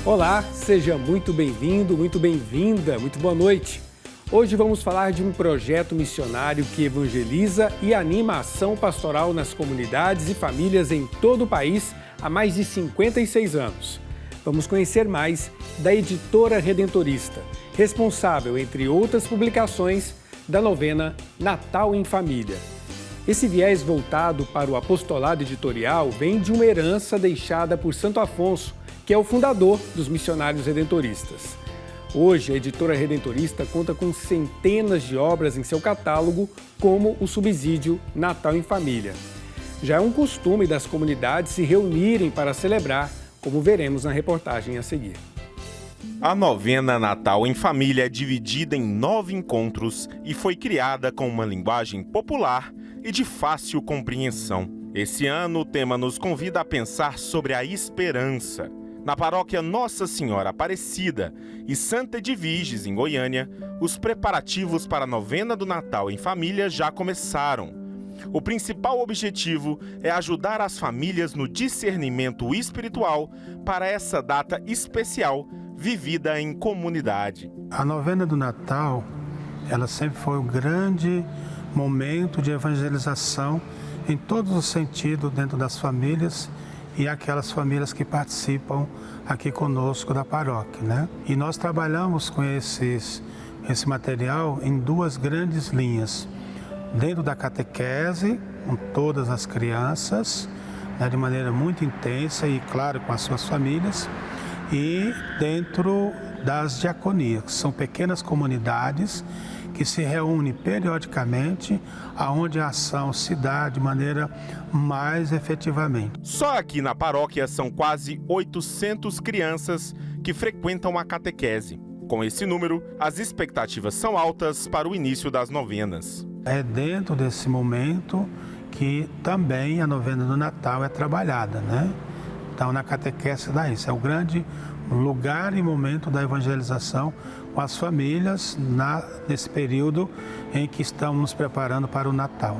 Olá, seja muito bem-vindo, muito bem-vinda, muito boa noite. Hoje vamos falar de um projeto missionário que evangeliza e anima a ação pastoral nas comunidades e famílias em todo o país há mais de 56 anos. Vamos conhecer mais da Editora Redentorista, responsável, entre outras publicações, da novena Natal em Família. Esse viés voltado para o apostolado editorial vem de uma herança deixada por Santo Afonso, que é o fundador dos missionários redentoristas. Hoje, a Editora Redentorista conta com centenas de obras em seu catálogo, como o subsídio Natal em Família. Já é um costume das comunidades se reunirem para celebrar, como veremos na reportagem a seguir. A novena Natal em Família é dividida em 9 encontros e foi criada com uma linguagem popular e de fácil compreensão. Esse ano, o tema nos convida a pensar sobre a esperança. Na paróquia Nossa Senhora Aparecida e Santa Edviges, em Goiânia, os preparativos para a novena do Natal em Família já começaram. O principal objetivo é ajudar as famílias no discernimento espiritual para essa data especial vivida em comunidade. A novena do Natal, ela sempre foi um grande momento de evangelização em todos os sentidos dentro das famílias e aquelas famílias que participam aqui conosco da paróquia, né? E nós trabalhamos com esse material em 2 grandes linhas. Dentro da catequese, com todas as crianças, né, de maneira muito intensa e, claro, com as suas famílias, e dentro das diaconias, que são pequenas comunidades que se reúnem periodicamente, aonde a ação se dá de maneira mais efetivamente. Só aqui na paróquia são quase 800 crianças que frequentam a catequese. Com esse número, as expectativas são altas para o início das novenas. É dentro desse momento que também a novena do Natal é trabalhada, né? Então, na catequese dá isso, é o grande lugar e momento da evangelização com as famílias nesse período em que estamos nos preparando para o Natal.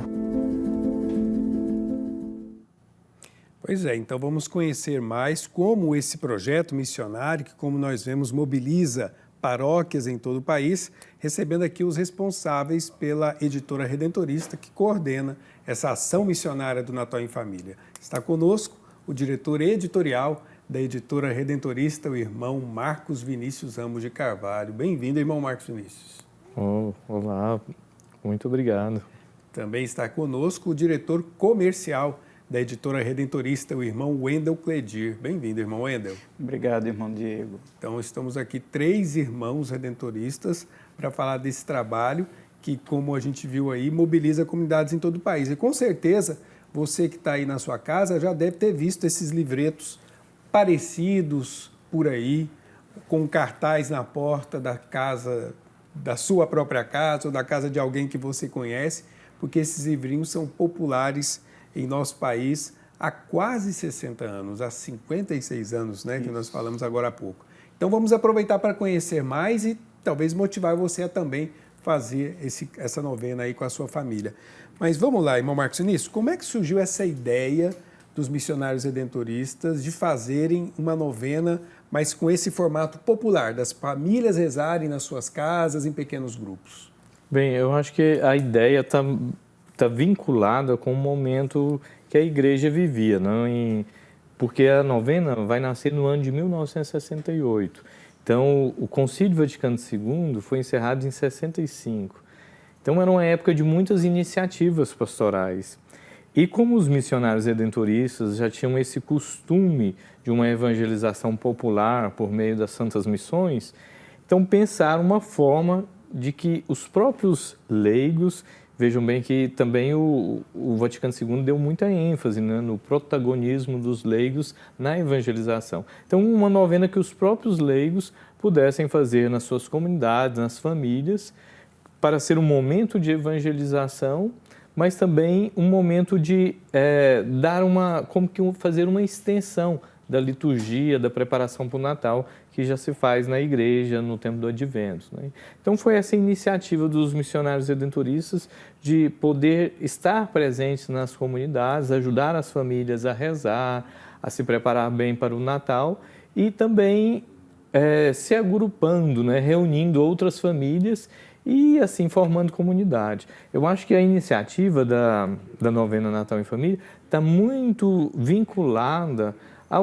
Pois é, então vamos conhecer mais como esse projeto missionário, que como nós vemos mobiliza paróquias em todo o país, recebendo aqui os responsáveis pela Editora Redentorista, que coordena essa ação missionária do Natal em Família. Está conosco o diretor editorial da Editora Redentorista, o irmão Marcos Vinícius Ramos de Carvalho. Bem-vindo, irmão Marcos Vinícius. Olá, muito obrigado. Também está conosco o diretor comercial da Editora Redentorista, o irmão Wendel Cledir. Bem-vindo, irmão Wendel. Obrigado, irmão Diego. Então, estamos aqui 3 irmãos redentoristas para falar desse trabalho que, como a gente viu aí, mobiliza comunidades em todo o país. E com certeza, você que está aí na sua casa já deve ter visto esses livretos parecidos por aí, com cartaz na porta da casa, da sua própria casa ou da casa de alguém que você conhece, porque esses livrinhos são populares em nosso país há quase 60 anos, há 56 anos, né, que nós falamos agora há pouco. Então vamos aproveitar para conhecer mais e talvez motivar você a também fazer essa novena aí com a sua família. Mas vamos lá, irmão Marcos Vinícius, como é que surgiu essa ideia dos missionários redentoristas de fazerem uma novena, mas com esse formato popular, das famílias rezarem nas suas casas, em pequenos grupos? Bem, eu acho que a ideia está vinculada com o momento que a igreja vivia, não? Porque a novena vai nascer no ano de 1968. Então, o Concílio Vaticano II foi encerrado em 65. Então, era uma época de muitas iniciativas pastorais. E como os missionários redentoristas já tinham esse costume de uma evangelização popular por meio das santas missões, então pensaram uma forma de que os próprios leigos, vejam bem que também o Vaticano II deu muita ênfase, né, no protagonismo dos leigos na evangelização. Então, uma novena que os próprios leigos pudessem fazer nas suas comunidades, nas famílias, para ser um momento de evangelização, mas também um momento de fazer uma extensão da liturgia, da preparação para o Natal, que já se faz na igreja no tempo do Advento, né? Então foi essa iniciativa dos missionários redentoristas de poder estar presentes nas comunidades, ajudar as famílias a rezar, a se preparar bem para o Natal e também se agrupando, né, reunindo outras famílias e assim formando comunidade. Eu acho que a iniciativa da novena Natal em Família está muito vinculada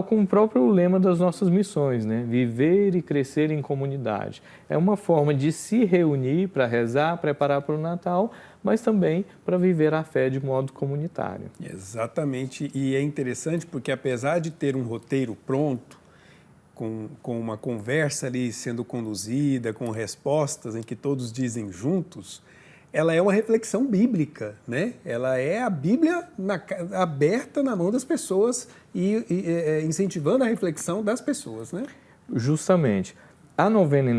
com o próprio lema das nossas missões, né? Viver e crescer em comunidade. É uma forma de se reunir para rezar, preparar para o Natal, mas também para viver a fé de modo comunitário. Exatamente, e é interessante porque apesar de ter um roteiro pronto, com uma conversa ali sendo conduzida, com respostas em que todos dizem juntos, ela é uma reflexão bíblica, né? Ela é a Bíblia aberta na mão das pessoas e incentivando a reflexão das pessoas, né? Justamente. A novena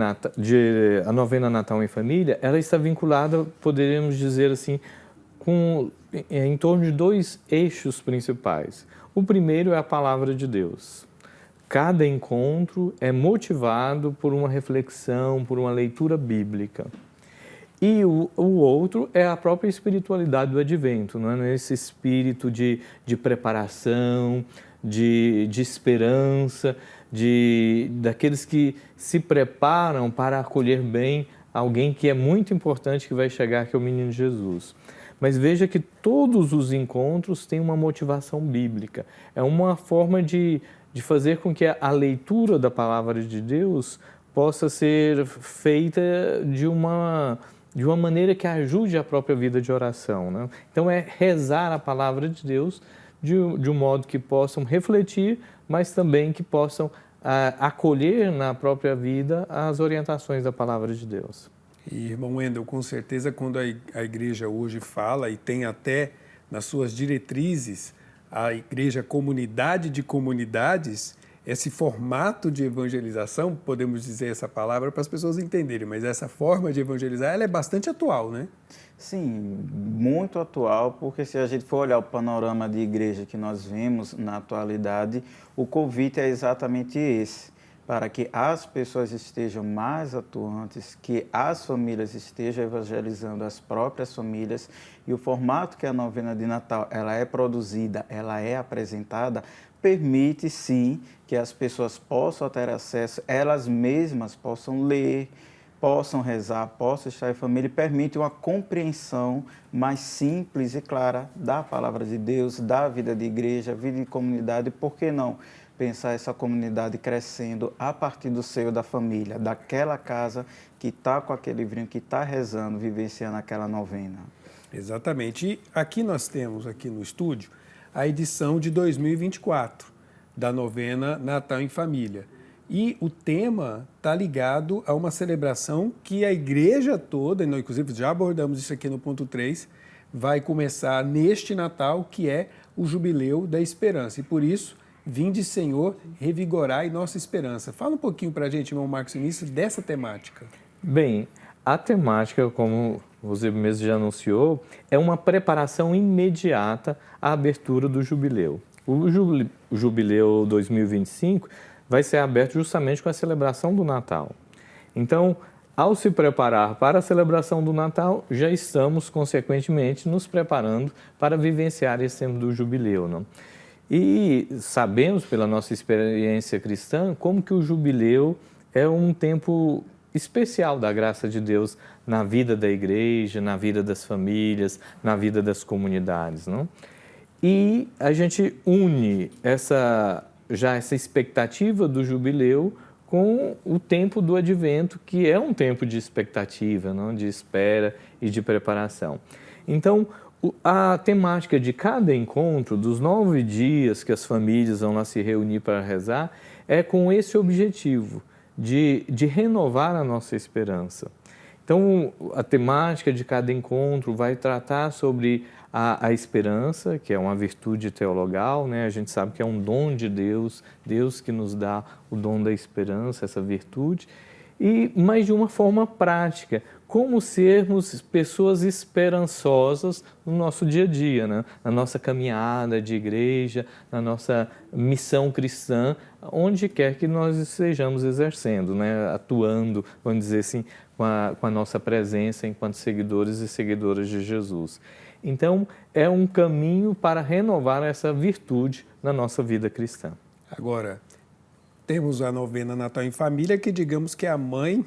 Natal em Família, ela está vinculada, poderíamos dizer assim, em torno de 2 eixos principais. O primeiro é a Palavra de Deus. Cada encontro é motivado por uma reflexão, por uma leitura bíblica. E o outro é a própria espiritualidade do Advento, não é? Esse espírito de preparação, de esperança, daqueles que se preparam para acolher bem alguém que é muito importante que vai chegar, que é o menino Jesus. Mas veja que todos os encontros têm uma motivação bíblica. É uma forma de fazer com que a leitura da palavra de Deus possa ser feita de uma maneira que ajude a própria vida de oração, né? Então é rezar a palavra de Deus de um modo que possam refletir, mas também que possam acolher na própria vida as orientações da palavra de Deus. E, irmão Wendel, com certeza quando a igreja hoje fala e tem até nas suas diretrizes a igreja comunidade de comunidades, esse formato de evangelização, podemos dizer essa palavra para as pessoas entenderem, mas essa forma de evangelizar ela é bastante atual, né? Sim, muito atual, porque se a gente for olhar o panorama de igreja que nós vemos na atualidade, o convite é exatamente esse, para que as pessoas estejam mais atuantes, que as famílias estejam evangelizando as próprias famílias, e o formato que a novena de Natal ela é produzida, ela é apresentada, permite sim que as pessoas possam ter acesso, elas mesmas possam ler, possam rezar, possam estar em família, e permite uma compreensão mais simples e clara da palavra de Deus, da vida de igreja, vida de comunidade, por que não pensar essa comunidade crescendo a partir do seio da família, daquela casa que está com aquele livrinho, que está rezando, vivenciando aquela novena. Exatamente. E aqui nós temos, aqui no estúdio, a edição de 2024 da novena Natal em Família. E o tema está ligado a uma celebração que a igreja toda, nós inclusive já abordamos isso aqui no ponto 3, vai começar neste Natal, que é o Jubileu da Esperança. E por isso, vinde, Senhor, revigorai nossa esperança. Fala um pouquinho para a gente, irmão Marcos Vinícius, dessa temática. Bem, a temática, como você mesmo já anunciou, é uma preparação imediata à abertura do Jubileu. O Jubileu 2025 vai ser aberto justamente com a celebração do Natal. Então, ao se preparar para a celebração do Natal, já estamos, consequentemente, nos preparando para vivenciar esse tempo do Jubileu, não? E sabemos, pela nossa experiência cristã, como que o Jubileu é um tempo especial da graça de Deus na vida da igreja, na vida das famílias, na vida das comunidades, não? E a gente une essa expectativa do Jubileu com o tempo do Advento, que é um tempo de expectativa, não? De espera e de preparação. Então, a temática de cada encontro, dos 9 dias que as famílias vão lá se reunir para rezar, é com esse objetivo de renovar a nossa esperança. Então, a temática de cada encontro vai tratar sobre a esperança, que é uma virtude teologal, né? A gente sabe que é um dom de Deus, Deus que nos dá o dom da esperança, essa virtude, mas de uma forma prática, como sermos pessoas esperançosas no nosso dia a dia, né? Na nossa caminhada de igreja, na nossa missão cristã, onde quer que nós estejamos exercendo, né? Atuando, vamos dizer assim, com a nossa presença enquanto seguidores e seguidoras de Jesus. Então, é um caminho para renovar essa virtude na nossa vida cristã. Agora, temos a novena Natal em Família, que digamos que é a mãe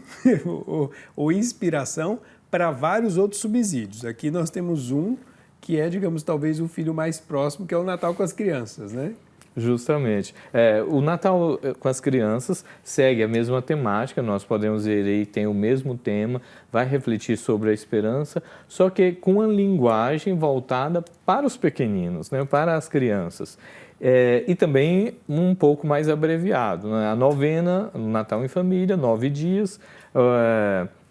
ou inspiração para vários outros subsídios. Aqui nós temos um que é, digamos, talvez o filho mais próximo, que é o Natal com as crianças, né? Justamente. O Natal com as crianças segue a mesma temática, nós podemos ver aí, tem o mesmo tema, vai refletir sobre a esperança, só que com uma linguagem voltada para os pequeninos, né, para as crianças. E também um pouco mais abreviado, né? A novena, o Natal em Família, 9 dias,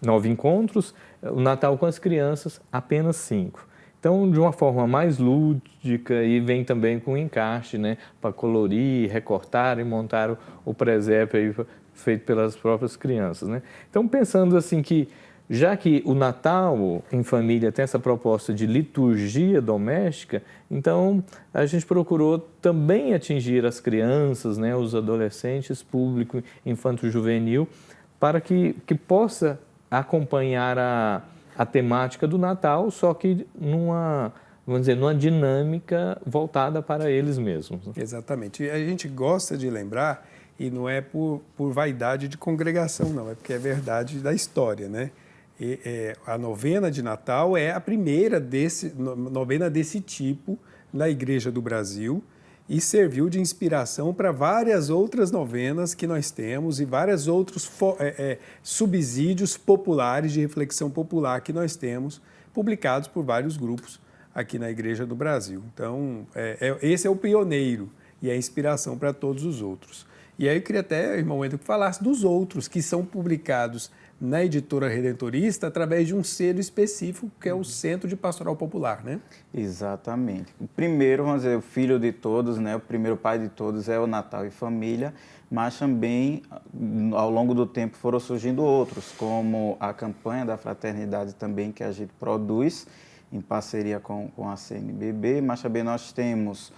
9 encontros, o Natal com as crianças, apenas 5. Então, de uma forma mais lúdica e vem também com encarte, né, para colorir, recortar e montar o presépio aí feito pelas próprias crianças, né? Então, pensando assim que, já que o Natal em Família tem essa proposta de liturgia doméstica, então a gente procurou também atingir as crianças, né, os adolescentes, público infanto-juvenil, para que possa acompanhar a temática do Natal, só que numa dinâmica voltada para eles mesmos. Exatamente. E a gente gosta de lembrar, e não é por vaidade de congregação, não, é porque é verdade da história, né? A novena de Natal é a primeira novena desse tipo na Igreja do Brasil e serviu de inspiração para várias outras novenas que nós temos e vários outros subsídios populares de reflexão popular que nós temos, publicados por vários grupos aqui na Igreja do Brasil. Então, esse é o pioneiro e a inspiração para todos os outros. E aí eu queria até, irmão Wendel, que falasse dos outros que são publicados na Editora Redentorista através de um selo específico, que é o Centro de Pastoral Popular, né? Exatamente. O primeiro, vamos dizer, o filho de todos, né? O primeiro pai de todos é o Natal e Família, mas também, ao longo do tempo, foram surgindo outros, como a campanha da fraternidade também, que a gente produz em parceria com a CNBB, mas também nós temos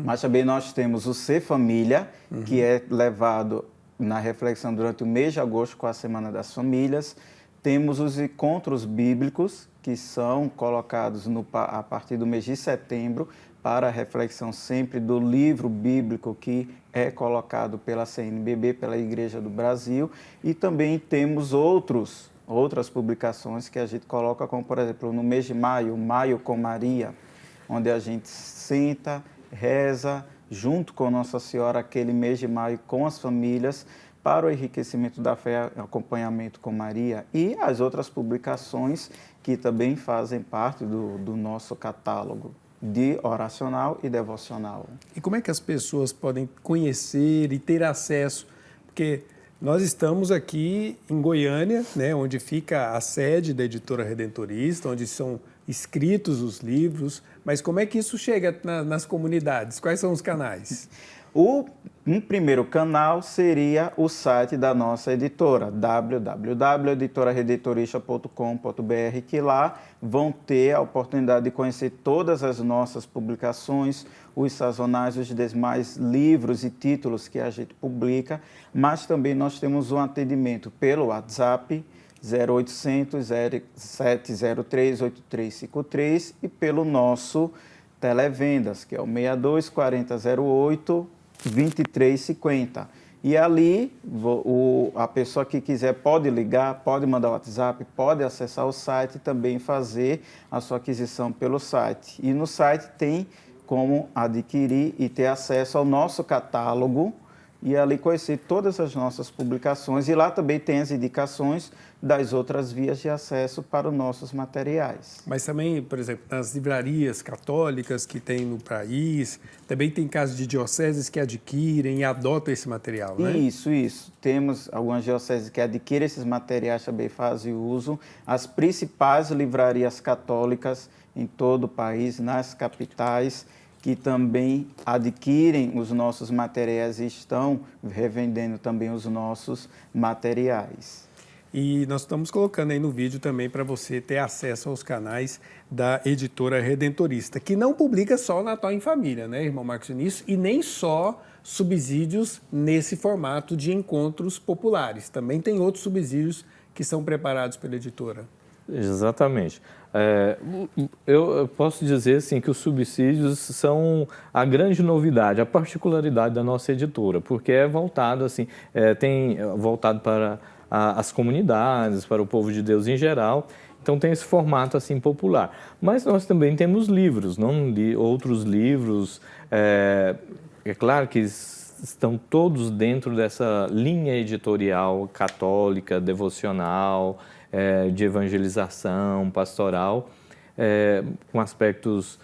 Mas também nós temos o Ser Família, que é levado na reflexão durante o mês de agosto com a Semana das Famílias. Temos os encontros bíblicos, que são colocados a partir do mês de setembro para a reflexão sempre do livro bíblico que é colocado pela CNBB, pela Igreja do Brasil. E também temos outras publicações que a gente coloca, como por exemplo no mês de maio, Maio com Maria, onde a gente senta, reza junto com Nossa Senhora aquele mês de maio com as famílias para o enriquecimento da fé, acompanhamento com Maria e as outras publicações que também fazem parte do nosso catálogo de oracional e devocional. E como é que as pessoas podem conhecer e ter acesso? Porque nós estamos aqui em Goiânia, né, onde fica a sede da Editora Redentorista, onde são escritos os livros, mas como é que isso chega nas comunidades? Quais são os canais? Um primeiro canal seria o site da nossa editora, www.editoraredentorista.com.br, que lá vão ter a oportunidade de conhecer todas as nossas publicações, os sazonais, os demais livros e títulos que a gente publica, mas também nós temos um atendimento pelo WhatsApp, 0800 0703 8353 e pelo nosso televendas, que é o 62 4008 2350. E ali, a pessoa que quiser pode ligar, pode mandar o WhatsApp, pode acessar o site e também fazer a sua aquisição pelo site. E no site tem como adquirir e ter acesso ao nosso catálogo e ali conhecer todas as nossas publicações. E lá também tem as indicações das outras vias de acesso para os nossos materiais. Mas também, por exemplo, nas livrarias católicas que tem no país, também tem casos de dioceses que adquirem e adotam esse material, né? Isso. Temos algumas dioceses que adquirem esses materiais, também fazem uso. As principais livrarias católicas em todo o país, nas capitais, que também adquirem os nossos materiais e estão revendendo também os nossos materiais. E nós estamos colocando aí no vídeo também para você ter acesso aos canais da Editora Redentorista, que não publica só o Natal em Família, né, irmão Marcos Vinícius? E nem só subsídios nesse formato de encontros populares. Também tem outros subsídios que são preparados pela editora. Exatamente. Eu posso dizer assim, que os subsídios são a grande novidade, a particularidade da nossa editora, porque é voltado assim, voltado para as comunidades, para o povo de Deus em geral. Então tem esse formato assim popular. Mas nós também temos livros, outros livros. É claro que estão todos dentro dessa linha editorial católica, devocional, de evangelização, pastoral, com aspectos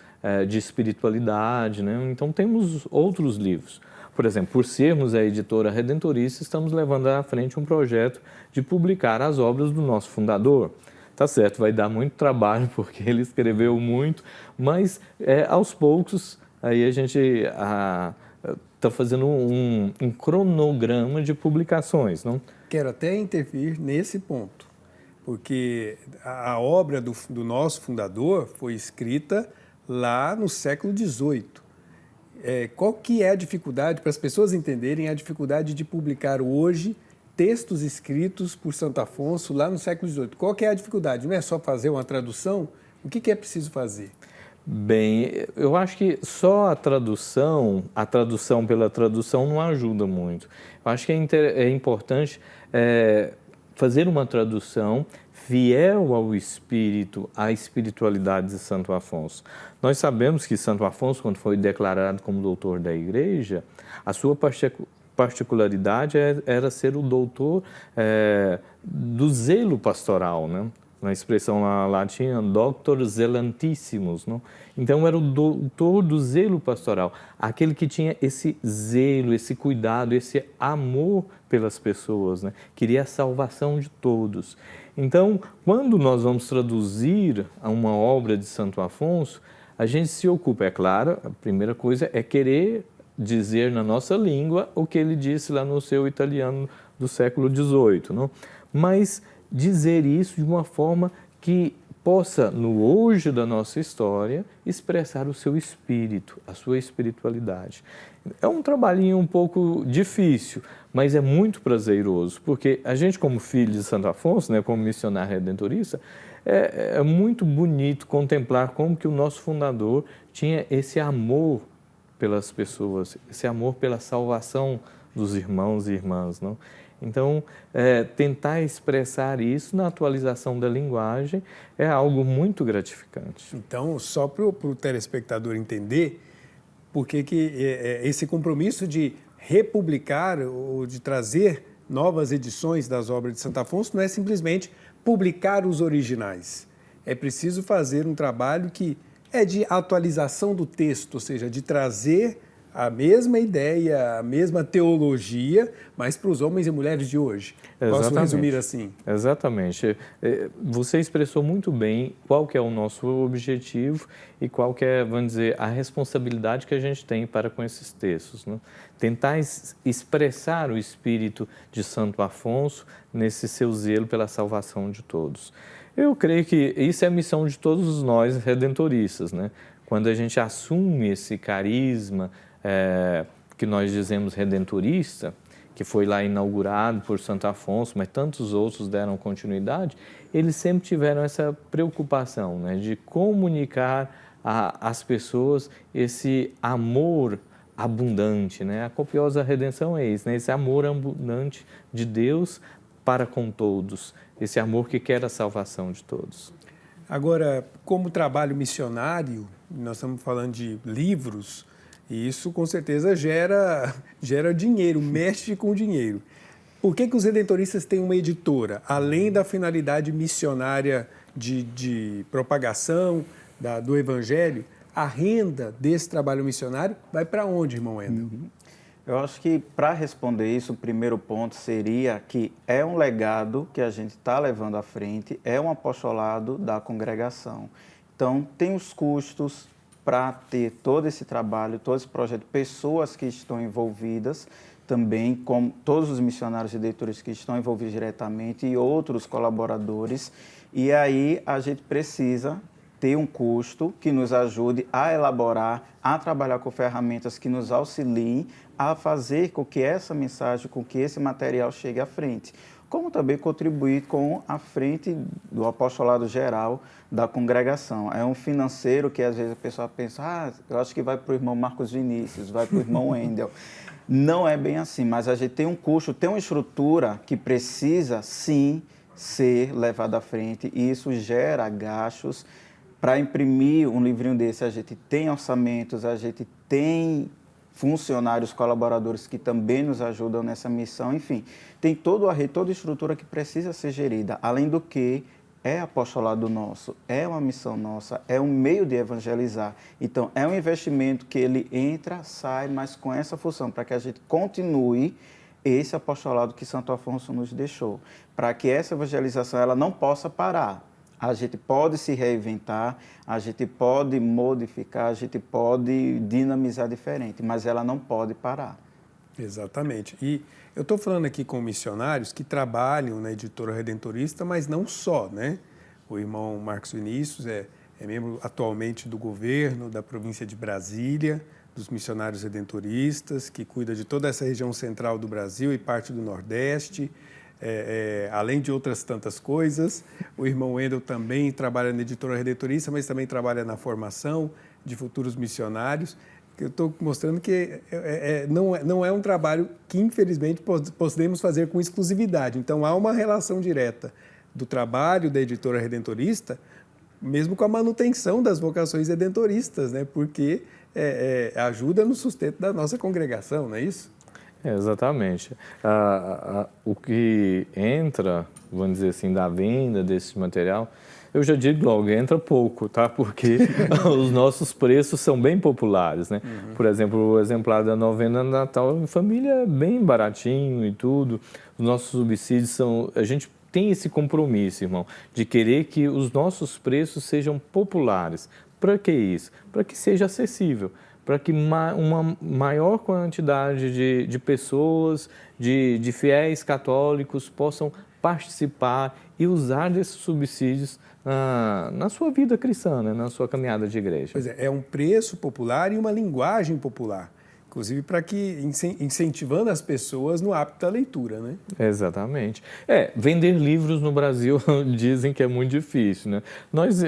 de espiritualidade, né? Então temos outros livros. Por exemplo, por sermos a editora redentorista, estamos levando à frente um projeto de publicar as obras do nosso fundador. Tá certo, vai dar muito trabalho porque ele escreveu muito, mas aos poucos aí a gente está fazendo um cronograma de publicações, não? Quero até intervir nesse ponto, porque a obra do nosso fundador foi escrita lá no século XVIII. Qual que é a dificuldade, para as pessoas entenderem, a dificuldade de publicar hoje textos escritos por Santo Afonso lá no século XVIII? Qual que é a dificuldade? Não é só fazer uma tradução? O que é preciso fazer? Bem, eu acho que só a tradução pela tradução não ajuda muito. Eu acho que é importante fazer uma tradução fiel ao espírito, à espiritualidade de Santo Afonso. Nós sabemos que Santo Afonso, quando foi declarado como doutor da Igreja, a sua particularidade era ser o doutor do zelo pastoral, né? Na expressão latina, doctor zelantissimus, não? Então era o doutor do zelo pastoral, aquele que tinha esse zelo, esse cuidado, esse amor pelas pessoas, né? Queria a salvação de todos. Então, quando nós vamos traduzir uma obra de Santo Afonso, a gente se ocupa, é claro, a primeira coisa é querer dizer na nossa língua o que ele disse lá no seu italiano do século XVIII, não? Mas dizer isso de uma forma que possa, no hoje da nossa história, expressar o seu espírito, a sua espiritualidade. É um trabalhinho um pouco difícil, mas é muito prazeroso, porque a gente, como filho de Santo Afonso, né, como missionário redentorista, é muito bonito contemplar como que o nosso fundador tinha esse amor pelas pessoas, esse amor pela salvação dos irmãos e irmãs, não? Então, tentar expressar isso na atualização da linguagem é algo muito gratificante. Então, só para o telespectador entender, porque que esse compromisso de republicar ou de trazer novas edições das obras de Santo Afonso não é simplesmente publicar os originais. É preciso fazer um trabalho que é de atualização do texto, ou seja, de trazer a mesma ideia, a mesma teologia, mas para os homens e mulheres de hoje. Exatamente. Posso resumir assim? Exatamente. Você expressou muito bem qual que é o nosso objetivo e qual que é, vamos dizer, a responsabilidade que a gente tem para com esses textos, né? Tentar expressar o espírito de Santo Afonso nesse seu zelo pela salvação de todos. Eu creio que isso é a missão de todos nós redentoristas, né? Quando a gente assume esse carisma que nós dizemos redentorista, que foi lá inaugurado por Santo Afonso, mas tantos outros deram continuidade, eles sempre tiveram essa preocupação, né, de comunicar às pessoas esse amor abundante, né? A copiosa redenção é isso, né? Esse amor abundante de Deus para com todos, esse amor que quer a salvação de todos. Agora, como trabalho missionário, nós estamos falando de livros, e isso com certeza gera dinheiro, mexe com dinheiro. Por que os redentoristas têm uma editora, além da finalidade missionária de propagação do Evangelho? A renda desse trabalho missionário vai para onde, irmão Wendel? Eu acho que, para responder isso, o primeiro ponto seria que é um legado que a gente está levando à frente, é um apostolado da congregação. Então, tem os custos para ter todo esse trabalho, todo esse projeto, pessoas que estão envolvidas também, como todos os missionários e leitores que estão envolvidos diretamente e outros colaboradores. E aí a gente precisa ter um custo que nos ajude a elaborar, a trabalhar com ferramentas que nos auxiliem a fazer com que essa mensagem, com que esse material chegue à frente. como também contribuir com a frente do apostolado geral da congregação. É um financeiro que às vezes a pessoa pensa, eu acho que vai para o irmão Marcos Vinícius, vai para o irmão Wendel. Não é bem assim, mas a gente tem um custo, tem uma estrutura que precisa, sim, ser levada à frente, e isso gera gastos. Para imprimir um livrinho desse, a gente tem orçamentos, a gente tem funcionários, colaboradores que também nos ajudam nessa missão, enfim, tem toda a rede, toda a estrutura que precisa ser gerida, além do que é apostolado nosso, é uma missão nossa, é um meio de evangelizar. Então, é um investimento que ele entra, sai, mas com essa função, para que a gente continue esse apostolado que Santo Afonso nos deixou, para que essa evangelização ela não possa parar. A gente pode se reinventar, a gente pode modificar, a gente pode dinamizar diferente, mas ela não pode parar. Exatamente. E eu estou falando aqui com missionários que trabalham na Editora Redentorista, mas não só, né? O irmão Marcos Vinícius é membro atualmente do governo da província de Brasília, dos missionários redentoristas, que cuida de toda essa região central do Brasil e parte do Nordeste, além de outras tantas coisas. O irmão Wendel também trabalha na Editora Redentorista, mas também trabalha na formação de futuros missionários. Eu estou mostrando que não é um trabalho que, infelizmente, podemos fazer com exclusividade. Então, há uma relação direta do trabalho da Editora Redentorista, mesmo com a manutenção das vocações redentoristas, né? Porque ajuda no sustento da nossa congregação, não é isso? Exatamente. O que entra, vamos dizer assim, da venda desse material, eu já digo logo, entra pouco, tá? Porque os nossos preços são bem populares, né? Uhum. Por exemplo, o exemplar da novena Natal em família é bem baratinho e tudo. Os nossos subsídios são... A gente tem esse compromisso, irmão, de querer que os nossos preços sejam populares. Para que isso? Para que seja acessível, para que uma maior quantidade de pessoas, de fiéis católicos possam participar e usar desses subsídios na sua vida cristã, né? Na sua caminhada de igreja. Pois é um preço popular e uma linguagem popular, inclusive para que incentivando as pessoas no hábito da leitura, né? Exatamente. Vender livros no Brasil dizem que é muito difícil, né? Nós,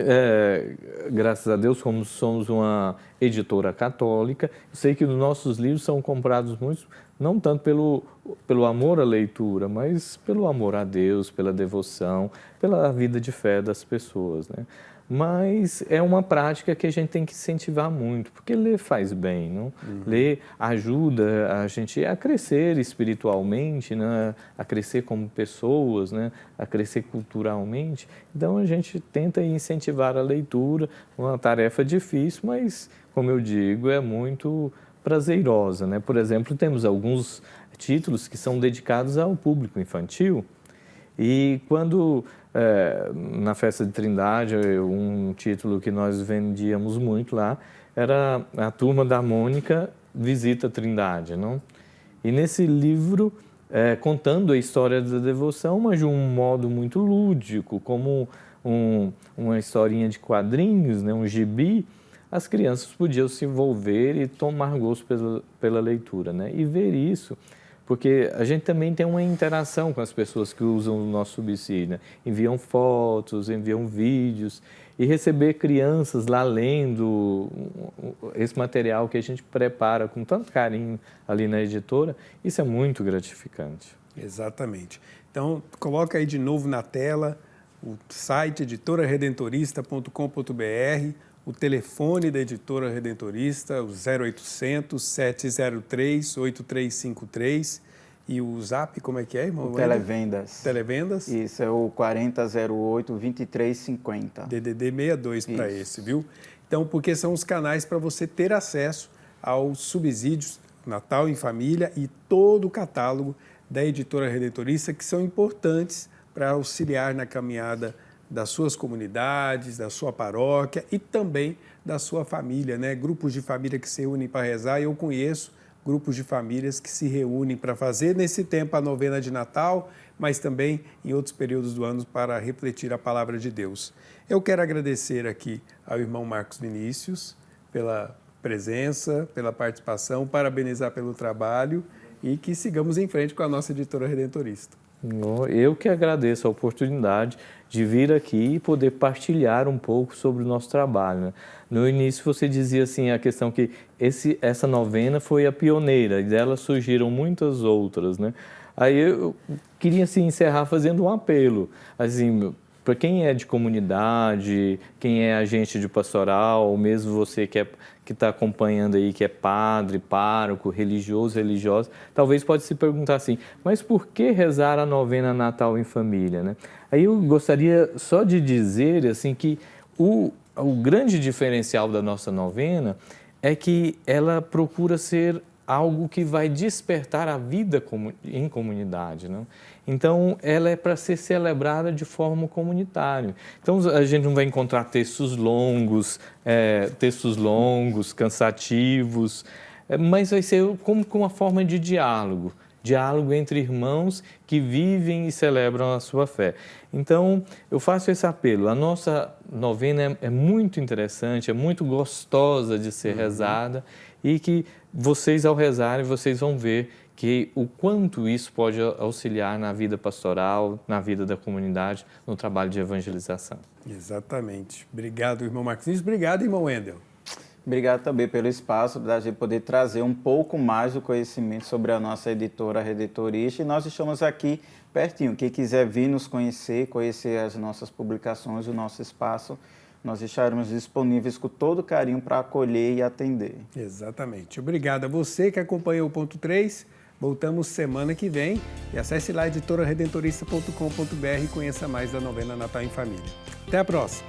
graças a Deus, como somos uma editora católica, eu sei que os nossos livros são comprados muito, não tanto pelo amor à leitura, mas pelo amor a Deus, pela devoção, pela vida de fé das pessoas, né? Mas é uma prática que a gente tem que incentivar muito, porque ler faz bem, não? Uhum. Ler ajuda a gente a crescer espiritualmente, né? A crescer como pessoas, né? A crescer culturalmente. Então, a gente tenta incentivar a leitura, uma tarefa difícil, mas, como eu digo, é muito prazerosa, né? Por exemplo, temos alguns títulos que são dedicados ao público infantil e quando... na festa de Trindade, um título que nós vendíamos muito lá era A Turma da Mônica Visita a Trindade, não? E nesse livro, contando a história da devoção, mas de um modo muito lúdico, como uma historinha de quadrinhos, né? Um gibi, as crianças podiam se envolver e tomar gosto pela leitura, né? E ver isso, porque a gente também tem uma interação com as pessoas que usam o nosso subsídio, né? Enviam fotos, enviam vídeos, e receber crianças lá lendo esse material que a gente prepara com tanto carinho ali na editora, isso é muito gratificante. Exatamente. Então, coloca aí de novo na tela o site editoraredentorista.com.br, o telefone da Editora Redentorista, o 0800 703 8353, e o Zap, como é que é, irmão? O Televendas. Televendas? Isso, é o 4008-2350. DDD 62 para esse, viu? Então, porque são os canais para você ter acesso aos subsídios Natal em Família e todo o catálogo da Editora Redentorista, que são importantes para auxiliar na caminhada das suas comunidades, da sua paróquia e também da sua família, né? Grupos de família que se reúnem para rezar. Eu conheço grupos de famílias que se reúnem para fazer nesse tempo a novena de Natal, mas também em outros períodos do ano para refletir a palavra de Deus. Eu quero agradecer aqui ao irmão Marcos Vinícius pela presença, pela participação, parabenizar pelo trabalho e que sigamos em frente com a nossa Editora Redentorista. Eu que agradeço a oportunidade de vir aqui e poder partilhar um pouco sobre o nosso trabalho, né? No início você dizia assim, a questão que essa novena foi a pioneira e dela surgiram muitas outras, né? Aí eu queria assim, encerrar fazendo um apelo, assim, para quem é de comunidade, quem é agente de pastoral, ou mesmo você que está acompanhando aí, que é padre, pároco, religioso, religiosa, talvez pode se perguntar assim, mas por que rezar a novena Natal em família, né? Aí eu gostaria só de dizer assim que o grande diferencial da nossa novena é que ela procura ser algo que vai despertar a vida em comunidade, né? Então, ela é para ser celebrada de forma comunitária. Então, a gente não vai encontrar textos longos, cansativos, mas vai ser como uma forma de diálogo entre irmãos que vivem e celebram a sua fé. Então, eu faço esse apelo. A nossa novena é muito interessante, é muito gostosa de ser rezada e que vocês, ao rezarem, vocês vão ver que o quanto isso pode auxiliar na vida pastoral, na vida da comunidade, no trabalho de evangelização. Exatamente. Obrigado, irmão Marquinhos. Obrigado, irmão Wendel. Obrigado também pelo espaço da gente poder trazer um pouco mais do conhecimento sobre a nossa editora Redentorista. E nós estamos aqui pertinho. Quem quiser vir nos conhecer as nossas publicações, o nosso espaço, nós estaremos disponíveis com todo carinho para acolher e atender. Exatamente. Obrigado a você que acompanhou o Ponto 3. Voltamos semana que vem e acesse lá editoraredentorista.com.br e conheça mais da novena Natal em Família. Até a próxima!